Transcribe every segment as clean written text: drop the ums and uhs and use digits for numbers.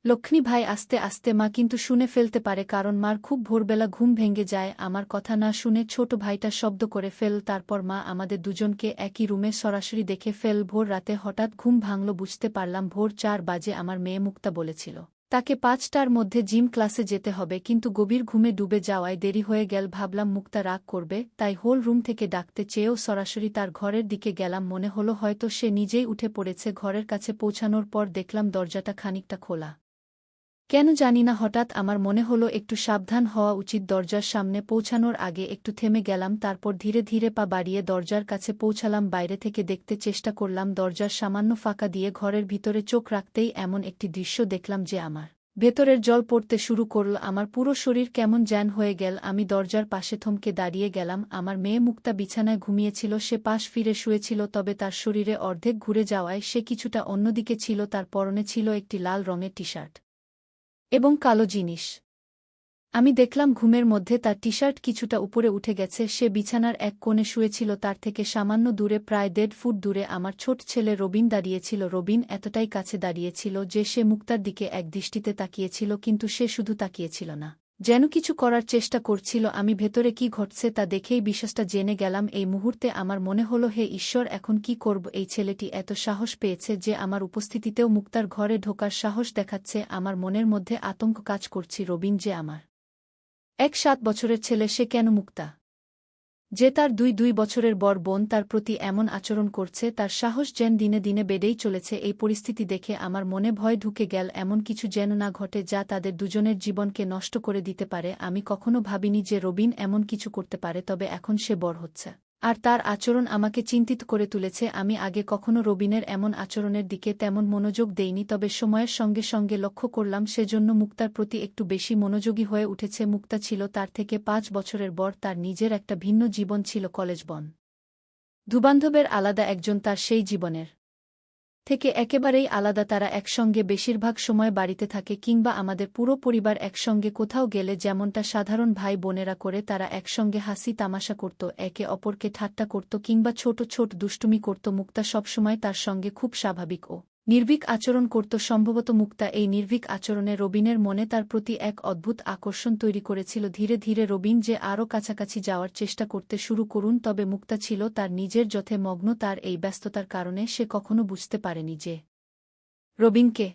লক্ষ্মী ভাই আস্তে আস্তে মা কিন্তু শুনে ফেলতে পারে কারণ মার খুব ভোরবেলা ঘুম ভেঙে যায় আমার কথা না শুনে ছোট ভাইটা শব্দ করে ফেল তারপর মা আমাদের দুজনকে একই রুমে সরাসরি দেখে ফেল ভোর রাতে হঠাৎ ঘুম ভাঙল বুঝতে পারলাম ভোর ৪ বাজে আমার মেয়ে মুক্তা বলেছিল তাকে ৫টার মধ্যে জিম ক্লাসে যেতে হবে কিন্তু গভীর ঘুমে ডুবে যাওয়ায় দেরি হয়ে গেল ভাবলাম মুক্তা রাগ করবে তাই হোল রুম থেকে ডাকতে চেয়েও সরাসরি তার ঘরের দিকে গেলাম মনে হলো হয়তো সে নিজেই উঠে পড়েছে ঘরের কাছে পৌঁছানোর পর দেখলাম দরজাটা খানিকটা খোলা কেন জানি না হঠাৎ আমার মনে হলো একটু সাবধান হওয়া উচিত দরজার সামনে পৌঁছানোর আগে একটু থেমে গেলাম তারপর ধীরে ধীরে পা বাড়িয়ে দরজার কাছে পৌঁছালাম বাইরে থেকে দেখতে চেষ্টা করলাম দরজার সামান্য ফাঁকা দিয়ে ঘরের ভিতরে চোখ রাখতেই এমন একটি দৃশ্য দেখলাম যে আমার ভেতরের জল পড়তে শুরু করল আমার পুরো শরীর কেমন জ্ঞান হয়ে গেল আমি দরজার পাশে থমকে দাঁড়িয়ে গেলাম আমার মেয়ে মুক্তা বিছানায় ঘুমিয়েছিল সে পাশ ফিরে শুয়েছিল তবে তার শরীরে অর্ধেক ঘুরে যাওয়ায় সে কিছুটা অন্যদিকে ছিল তার পরনে ছিল একটি লাল রঙের টি শার্ট এবং কালো জিনিস আমি দেখলাম ঘুমের মধ্যে তার টি শার্ট কিছুটা উপরে উঠে গেছে সে বিছানার এক কোণে শুয়েছিল তার থেকে সামান্য দূরে প্রায় ১.৫ ফুট দূরে আমার ছোট ছেলে রবিন দাঁড়িয়েছিল রবিন এতটাই কাছে দাঁড়িয়েছিল যে সে মুক্তার দিকে এক দৃষ্টিতে তাকিয়েছিল কিন্তু সে শুধু তাকিয়েছিল না যেন কিছু করার চেষ্টা করছিল আমি ভেতরে কি ঘটছে তা দেখেই বিশ্বাসটা জেনে গেলাম এই মুহূর্তে আমার মনে হলো হে ঈশ্বর এখন কি করব এই ছেলেটি এত সাহস পেয়েছে যে আমার উপস্থিতিতেও মুক্তার ঘরে ঢোকার সাহস দেখাচ্ছে আমার মনের মধ্যে আতঙ্ক কাজ করছি রবিন যে আমার ৭ বছরের ছেলে সে কেন মুক্তা যে তার ২ বছরের বড় বোন তার প্রতি এমন আচরণ করছে তার সাহস যেন দিনে দিনে বেড়েই চলেছে এই পরিস্থিতি দেখে আমার মনে ভয় ঢুকে গেল এমন কিছু যেন না ঘটে যা তাদের দুজনের জীবনকে নষ্ট করে দিতে পারে আমি কখনো ভাবিনি যে রবিন এমন কিছু করতে পারে তবে এখন সে বড় হচ্ছে আর তার আচরণ আমাকে চিন্তিত করে তুলেছে আমি আগে কখনো রবিনের এমন আচরণের দিকে তেমন মনোযোগ দেইনি তবে সময়ের সঙ্গে সঙ্গে লক্ষ্য করলাম সেজন্য মুক্তার প্রতি একটু বেশি মনোযোগী হয়ে উঠেছে মুক্তা ছিল তার থেকে ৫ বছরের বড় তার নিজের একটা ভিন্ন জীবন ছিল কলেজ বন্ধুবান্ধবের আলাদা একজন তার সেই জীবনের থেকে একেবারেই আলাদা তারা একসঙ্গে বেশিরভাগ সময় বাড়িতে থাকে কিংবা আমাদের পুরো পরিবার একসঙ্গে কোথাও গেলে যেমনটা সাধারণ ভাই বোনেরা করে তারা একসঙ্গে হাসি তামাশা করত একে অপরকে ঠাট্টা করত কিংবা ছোট ছোট দুষ্টুমি করত মুক্তা সবসময় তার সঙ্গে খুব স্বাভাবিক ও নির্ভীক আচরণ করত সম্ভবত মুক্তা এই নির্ভীক আচরণে রবিনের মনে তার প্রতি এক অদ্ভুত আকর্ষণ তৈরি করেছিল ধীরে ধীরে রবিন যে আরও কাছাকাছি যাওয়ার চেষ্টা করতে শুরু করুন তবে মুক্তা ছিল তার নিজের যথে মগ্ন তার এই ব্যস্ততার কারণে সে কখনো বুঝতে পারেনি যে রবিনকে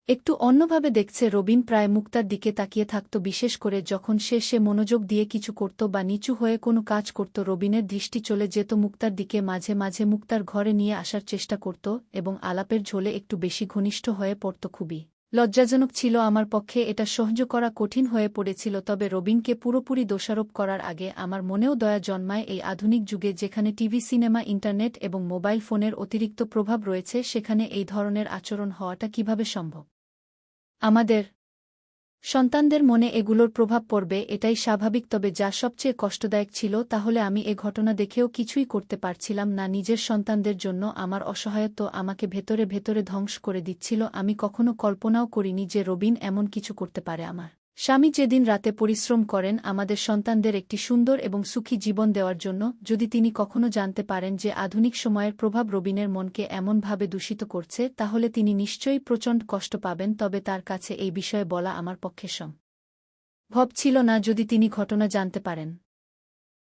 একটু অন্যভাবে দেখছে রবিন প্রায় মুক্তার দিকে তাকিয়ে থাকত বিশেষ করে যখন সে মনোযোগ দিয়ে কিছু করত বা নিচু হয়ে কোনো কাজ করত রবিনের দৃষ্টি চলে যেত মুক্তার দিকে মাঝে মাঝে মুক্তার ঘরে নিয়ে আসার চেষ্টা করত এবং আলাপের ঝোলে একটু বেশি ঘনিষ্ঠ হয়ে পড়ত খুবই লজ্জাজনক ছিল আমার পক্ষে এটা সহ্য করা কঠিন হয়ে পড়েছিল তবে রবিনকে পুরোপুরি দোষারোপ করার আগে আমার মনেও দয়া জন্মায় এই আধুনিক যুগে যেখানে টিভি সিনেমা ইন্টারনেট এবং মোবাইল ফোনের অতিরিক্ত প্রভাব রয়েছে সেখানে এই ধরনের আচরণ হওয়াটা কিভাবে সম্ভব আমাদের সন্তানদের মনে এগুলোর প্রভাব পড়বে এটাই স্বাভাবিক তবে যা সবচেয়ে কষ্টদায়ক ছিল তাহলে আমি এ ঘটনা দেখেও কিছুই করতে পারছিলাম না নিজের সন্তানদের জন্য আমার অসহায়ত্ব আমাকে ভেতরে ভেতরে ধ্বংস করে দিচ্ছিল আমি কখনো কল্পনাও করিনি যে রবিন এমন কিছু করতে পারে আমার স্বামী যেদিন রাতে পরিশ্রম করেন আমাদের সন্তানদের একটি সুন্দর এবং সুখী জীবন দেওয়ার জন্য যদি তিনি কখনো জানতে পারেন যে আধুনিক সময়ের প্রভাব রবিনের মনকে এমনভাবে দূষিত করছে তাহলে তিনি নিশ্চয়ই প্রচণ্ড কষ্ট পাবেন তবে তার কাছে এই বিষয়ে বলা আমার পক্ষে সম্ভব ছিল না যদি তিনি ঘটনা জানতে পারেন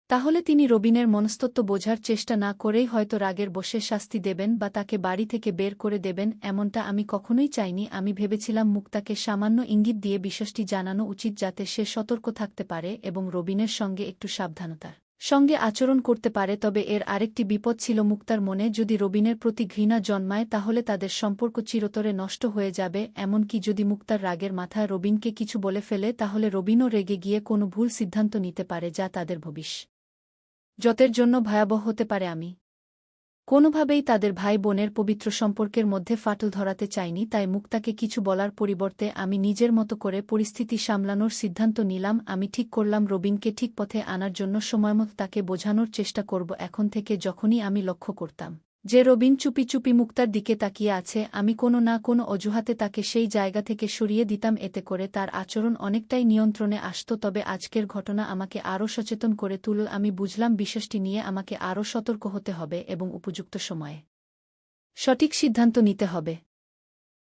তাহলে তিনি রবিনের মনস্তত্ত্ব বোঝার চেষ্টা না করেই হয়তো রাগের বশে শাস্তি দেবেন বা তাকে বাড়ি থেকে বের করে দেবেন এমনটা আমি কখনোই চাইনি আমি ভেবেছিলাম মুক্তাকে সামান্য ইঙ্গিত দিয়ে বিষয়টি জানানো উচিত যাতে সে সতর্ক থাকতে পারে এবং রবিনের সঙ্গে একটু সাবধানতার সঙ্গে আচরণ করতে পারে তবে এর আরেকটি বিপদ ছিল মুক্তার মনে যদি রবিনের প্রতি ঘৃণা জন্মায় তাহলে তাদের সম্পর্ক চিরতরে নষ্ট হয়ে যাবে এমনকি যদি মুক্তার রাগের মাথায় রবিনকে কিছু বলে ফেলে তাহলে রবিনও রেগে গিয়ে কোনো ভুল সিদ্ধান্ত নিতে পারে যা তাদের ভবিষ্যতের জন্য ভয়াবহ হতে পারে আমি কোনোভাবেই তাদের ভাই বোনের পবিত্র সম্পর্কের মধ্যে ফাটল ধরাতে চাইনি তাই মুক্তাকে কিছু বলার পরিবর্তে আমি নিজের মতো করে পরিস্থিতি সামলানোর সিদ্ধান্ত নিলাম আমি ঠিক করলাম রবিনকে ঠিক পথে আনার জন্য সময়মতো তাকে বোঝানোর চেষ্টা করব এখন থেকে যখনই আমি লক্ষ্য করতাম যে রবিন চুপি চুপি মুক্তার দিকে তাকিয়ে আছে আমি কোনো না কোনো অজুহাতে তাকে সেই জায়গা থেকে সরিয়ে দিতাম এতে করে তার আচরণ অনেকটাই নিয়ন্ত্রণে আসত তবে আজকের ঘটনা আমাকে আরও সচেতন করে তুলল আমি বুঝলাম বিষয়টি নিয়ে আমাকে আরও সতর্ক হতে হবে এবং উপযুক্ত সময়ে সঠিক সিদ্ধান্ত নিতে হবে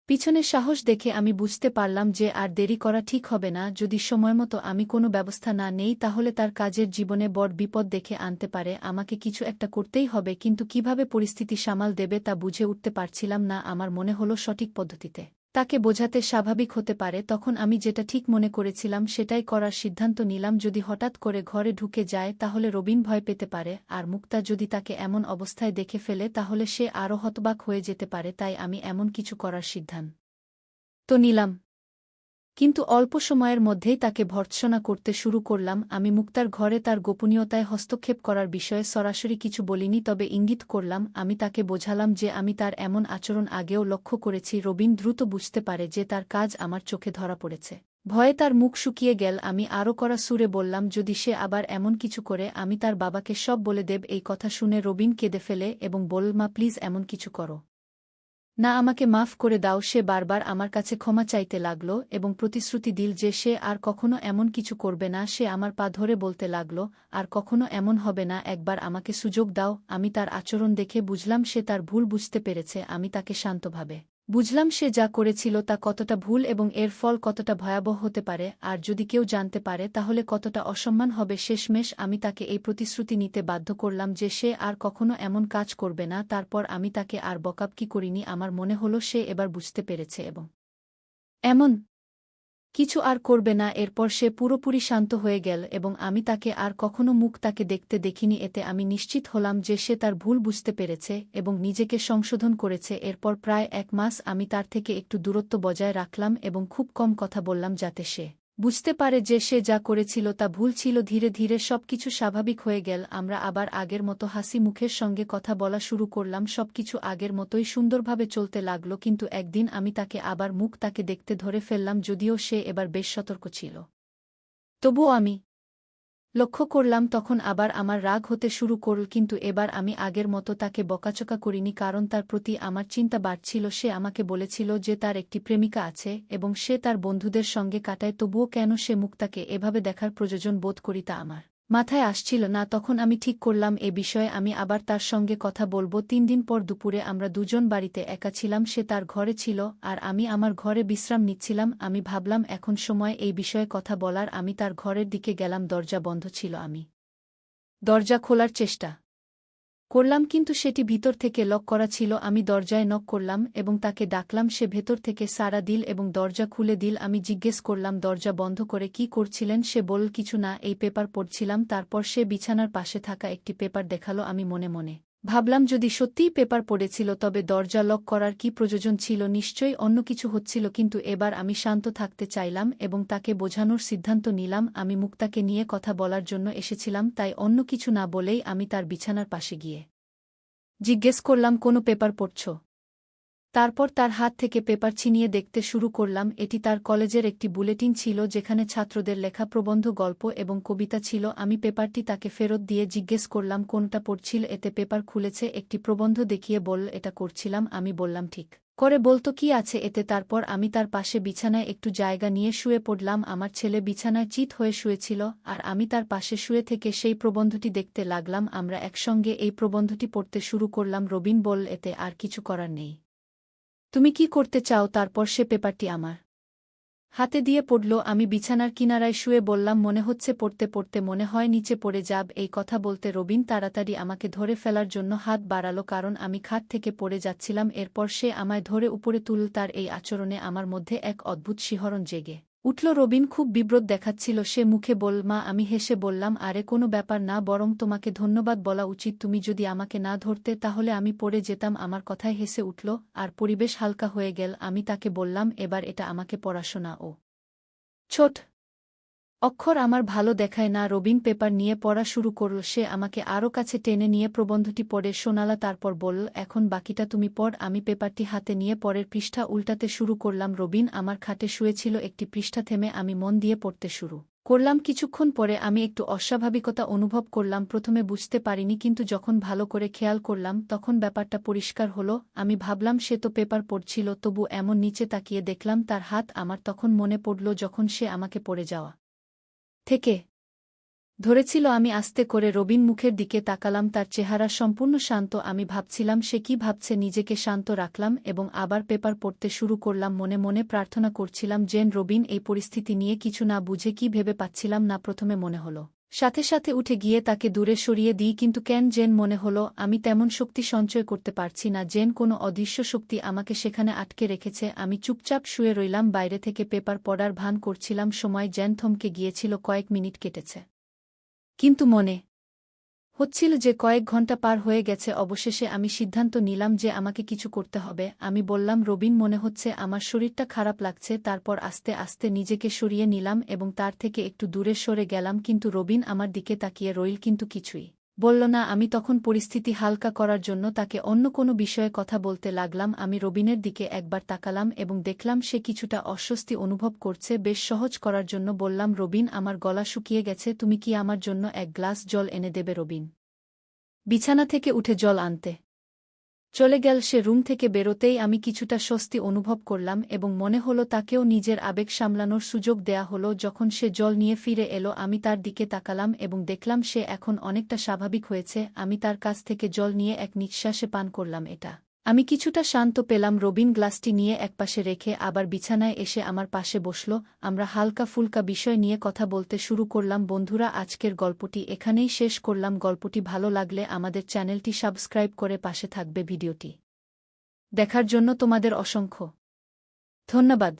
পিছনের সাহস দেখে আমি বুঝতে পারলাম যে আর দেরি করা ঠিক হবে না। যদি সময়মতো আমি কোনো ব্যবস্থা না নেই তাহলে তার কাজের জীবনে বড় বিপদ দেখে আনতে পারে। আমাকে কিছু একটা করতেই হবে, কিন্তু কিভাবে পরিস্থিতি সামাল দেবে তা বুঝে উঠতে পারছিলাম না। আমার মনে হলো সঠিক পদ্ধতিতে তাকে বোঝাতে স্বাভাবিক হতে পারে। তখন আমি যেটা ঠিক মনে করেছিলাম সেটাই করার সিদ্ধান্ত নিলাম। যদি হঠাৎ করে ঘরে ঢুকে যায় তাহলে রবিন ভয় পেতে পারে, আর মুক্তা যদি তাকে এমন অবস্থায় দেখে ফেলে তাহলে সে আরও হতবাক হয়ে যেতে পারে। তাই আমি এমন কিছু করার সিদ্ধান্ত নিলাম। কিন্তু অল্প সময়ের মধ্যেই তাকে ভর্ৎসনা করতে শুরু করলাম। আমি মুক্তার ঘরে তার গোপনীয়তায় হস্তক্ষেপ করার বিষয়ে সরাসরি কিছু বলিনি, তবে ইঙ্গিত করলাম। আমি তাকে বোঝালাম যে আমি তার এমন আচরণ আগেও লক্ষ্য করেছি। রবিন দ্রুত বুঝতে পারে যে তার কাজ আমার চোখে ধরা পড়েছে। ভয়ে তার মুখ শুকিয়ে গেল। আমি আরও কড়া সুরে বললাম, যদি সে আবার এমন কিছু করে আমি তার বাবাকে সব বলে দেব। এই কথা শুনে রবিন কেঁদে ফেলে এবং বলল, মা প্লিজ এমন কিছু করো না, আমাকে মাফ করে দাও। সে বারবার আমার কাছে ক্ষমা চাইতে লাগল এবং প্রতিশ্রুতি দিল যে সে আর কখনো এমন কিছু করবে না। সে আমার পা ধরে বলতে লাগল, আর কখনো এমন হবে না, একবার আমাকে সুযোগ দাও। আমি তার আচরণ দেখে বুঝলাম সে তার ভুল বুঝতে পেরেছে। আমি তাকে শান্তভাবে বুঝলাম সে যা করেছিল তা কতটা ভুল এবং এর ফল কতটা ভয়াবহ হতে পারে, আর যদি কেউ জানতে পারে তাহলে কতটা অসম্মান হবে। শেষমেশ আমি তাকে এই প্রতিশ্রুতি নিতে বাধ্য করলাম যে সে আর কখনো এমন কাজ করবে না। তারপর আমি তাকে আর বকাবকি করিনি। আমার মনে হলো সে এবার বুঝতে পেরেছে এবং এমন কিছু আর করবে না। এরপর সে পুরোপুরি শান্ত হয়ে গেল এবং আমি তাকে আর কখনো মুখ তাকে দেখতে দেখিনি। এতে আমি নিশ্চিত হলাম যে সে তার ভুল বুঝতে পেরেছে এবং নিজেকে সংশোধন করেছে। এরপর প্রায় 1 মাস আমি তার থেকে একটু দূরত্ব বজায় রাখলাম এবং খুব কম কথা বললাম, যাতে সে বুঝতে পারে যে সে যা করেছিল তা ভুল ছিল। ধীরে ধীরে সবকিছু স্বাভাবিক হয়ে গেল। আমরা আবার আগের মতো হাসি মুখের সঙ্গে কথা বলা শুরু করলাম। সবকিছু আগের মতোই সুন্দরভাবে চলতে লাগল। কিন্তু একদিন আমি তাকে আবার মুখ তাকে দেখতে ধরে ফেললাম। যদিও সে এবার বেশ সতর্ক ছিল, তবুও আমি লক্ষ্য করলাম তখন আবার আমার রাগ হতে শুরু করল। কিন্তু এবার আমি আগের মতো তাকে বকাচকা করিনি, কারণ তার প্রতি আমার চিন্তা বাড়ছিল। সে আমাকে বলেছিল যে তার একটি প্রেমিকা আছে এবং সে তার বন্ধুদের সঙ্গে কাটায়। তবুও কেন সে মুক্তাকে এভাবে দেখার প্রয়োজন বোধ করি তা আমার মাথায় আসছিল না। তখন আমি ঠিক করলাম এ বিষয়ে আমি আবার তার সঙ্গে কথা বলবো। 3 দিন পর দুপুরে আমরা দুজন বাড়িতে একা ছিলাম। সে তার ঘরে ছিল আর আমি আমার ঘরে বিশ্রাম নিচ্ছিলাম। আমি ভাবলাম এখন সময় এই বিষয়ে কথা বলার। আমি তার ঘরের দিকে গেলাম। দরজা বন্ধ ছিল। আমি দরজা খোলার চেষ্টা করলাম কিন্তু সেটি ভিতর থেকে লক করা ছিল। আমি দরজায় নক করলাম এবং তাকে ডাকলাম। সে ভেতর থেকে সাড়া দিল এবং দরজা খুলে দিল। আমি জিজ্ঞেস করলাম, দরজা বন্ধ করে কি করছিলেন? সে বলল, কিছু না, এই পেপার পড়ছিলাম। তারপর সে বিছানার পাশে থাকা একটি পেপার দেখালো। আমি মনে মনে ভাবলাম যদি সত্যিই পেপার পড়েছিল তবে দরজা লক করার কি প্রয়োজন ছিল? নিশ্চয়ই অন্য কিছু হচ্ছিল। কিন্তু এবার আমি শান্ত থাকতে চাইলাম এবং তাকে বোঝানোর সিদ্ধান্ত নিলাম আমি মুক্তাকে নিয়ে কথা বলার জন্য এসেছিলাম। তাই অন্য কিছু না বলেই আমি তার বিছানার পাশে গিয়ে জিজ্ঞেস করলাম, কোনো পেপার পড়ছ? তারপর তার হাত থেকে পেপার ছিনিয়ে দেখতে শুরু করলাম। এটি তার কলেজের একটি বুলেটিন ছিল যেখানে ছাত্রদের লেখা প্রবন্ধ, গল্প এবং কবিতা ছিল। আমি পেপারটি তাকে ফেরত দিয়ে জিজ্ঞেস করলাম কোনটা পড়ছিল। এতে পেপার খুলেছে একটি প্রবন্ধ দেখিয়ে বলল, এটা করছিলাম। আমি বললাম, ঠিক করে বলতো কি আছে এতে? তারপর আমি তার পাশে বিছানায় একটু জায়গা নিয়ে শুয়ে পড়লাম। আমার ছেলে বিছানায় চিৎ হয়ে শুয়েছিল আর আমি তার পাশে শুয়ে থেকে সেই প্রবন্ধটি দেখতে লাগলাম। আমরা একসঙ্গে এই প্রবন্ধটি পড়তে শুরু করলাম। রবিন বলল, এতে আর কিছু করার নেই, তুমি কি করতে চাও? তারপর সে পেপারটি আমার হাতে দিয়ে পড়ল। আমি বিছানার কিনারায় শুয়ে বললাম, মনে হচ্ছে পড়তে পড়তে মনে হয় নিচে পড়ে যাব। এই কথা বলতে রবিন তাড়াতাড়ি আমাকে ধরে ফেলার জন্য হাত বাড়ালো, কারণ আমি খাট থেকে পড়ে যাচ্ছিলাম। এরপর সে আমায় ধরে উপরে তুলল। তার এই আচরণে আমার মধ্যে এক অদ্ভুত শিহরণ জেগে উঠল। রবিন খুব বিব্রত দেখাচ্ছিল। সে মুখে বলল, মা। আমি হেসে বললাম, আরে কোনো ব্যাপার না, বরং তোমাকে ধন্যবাদ বলা উচিত। তুমি যদি আমাকে না ধরতে তাহলে আমি পড়ে যেতাম। আমার কথায় হেসে উঠল আর পরিবেশ হালকা হয়ে গেল। আমি তাকে বললাম, এবার এটা আমাকে পড়াশোনা ও ছোট অক্ষর আমার ভালো দেখায় না। রবিন পেপার নিয়ে পড়া শুরু করল। সে আমাকে আরও কাছে টেনে নিয়ে প্রবন্ধটি পড়ে শোনালা। তারপর বলল, এখন বাকিটা তুমি পড়। আমি পেপারটি হাতে নিয়ে পরের পৃষ্ঠা উল্টাতে শুরু করলাম। রবিন আমার খাটে শুয়েছিল। একটি পৃষ্ঠা থেমে আমি মন দিয়ে পড়তে শুরু করলাম। কিছুক্ষণ পরে আমি একটু অস্বাভাবিকতা অনুভব করলাম। প্রথমে বুঝতে পারিনি, কিন্তু যখন ভালো করে খেয়াল করলাম তখন ব্যাপারটা পরিষ্কার হলো। আমি ভাবলাম সে তো পেপার পড়ছিল, তবু এমন নিচে তাকিয়ে দেখলাম তার হাত। আমার তখন মনে পড়ল যখন সে আমাকে পড়ে যাওয়া থেকে ধরেছিল। আমি আস্তে করে রবিন মুখের দিকে তাকালাম, তার চেহারা সম্পূর্ণ শান্ত। আমি ভাবছিলাম সে কি ভাবছে। নিজেকে শান্ত রাখলাম এবং আবার পেপার পড়তে শুরু করলাম। মনে মনে প্রার্থনা করছিলাম যেন রবিন এই পরিস্থিতি নিয়ে কিছু না বুঝে। কি ভেবে পাচ্ছিলাম না। প্রথমে মনে হলো সাথে সাথে উঠে গিয়ে তাকে দূরে সরিয়ে দিই, কিন্তু কেন যেন মনে হলো আমি তেমন শক্তি সঞ্চয় করতে পারছি না, যেন কোনো অদৃশ্য শক্তি আমাকে সেখানে আটকে রেখেছে। আমি চুপচাপ শুয়ে রইলাম, বাইরে থেকে পেপার পড়ার ভান করছিলাম। সময় যেন থমকে গিয়েছিল। কয়েক মিনিট কেটেছে, কিন্তু মনে হচ্ছিল যে কয়েক ঘন্টা পার হয়ে গেছে। অবশেষে আমি সিদ্ধান্ত নিলাম যে আমাকে কিছু করতে হবে। আমি বললাম, রবিন, মনে হচ্ছে আমার শরীরটা খারাপ লাগছে। তারপর আস্তে আস্তে নিজেকে সরিয়ে নিলাম এবং তার থেকে একটু দূরে সরে গেলাম। কিন্তু রবিন আমার দিকে তাকিয়ে রইল, কিন্তু কিছুই বলল না। আমি তখন পরিস্থিতি হালকা করার জন্য তাকে অন্য কোনো বিষয়ে কথা বলতে লাগলাম। আমি রবিনের দিকে একবার তাকালাম এবং দেখলাম সে কিছুটা অস্বস্তি অনুভব করছে। বেশ সহজ করার জন্য বললাম, রবিন, আমার গলা শুকিয়ে গেছে, তুমি কি আমার জন্য এক গ্লাস জল এনে দেবে? রবিন বিছানা থেকে উঠে জল আনতে চলে গেল। সে রুম থেকে বেরোতেই আমি কিছুটা স্বস্তি অনুভব করলাম এবং মনে হলো তাকেও নিজের আবেগ সামলানোর সুযোগ দেয়া হলো। যখন সে জল নিয়ে ফিরে এলো, আমি তার দিকে তাকালাম এবং দেখলাম সে এখন অনেকটা স্বাভাবিক হয়েছে। আমি তার কাছ থেকে জল নিয়ে এক নিঃশ্বাসে পান করলাম। এটা আমি কিছুটা শান্ত পেলাম। রবিন গ্লাসটি নিয়ে একপাশে রেখে আবার বিছানায় এসে আমার পাশে বসল। আমরা হালকা ফুলকা বিষয় নিয়ে কথা বলতে শুরু করলাম। বন্ধুরা, আজকের গল্পটি এখানেই শেষ করলাম। গল্পটি ভালো লাগলে আমাদের চ্যানেলটি সাবস্ক্রাইব করে পাশে থাকবে। ভিডিওটি দেখার জন্য তোমাদের অসংখ্য ধন্যবাদ।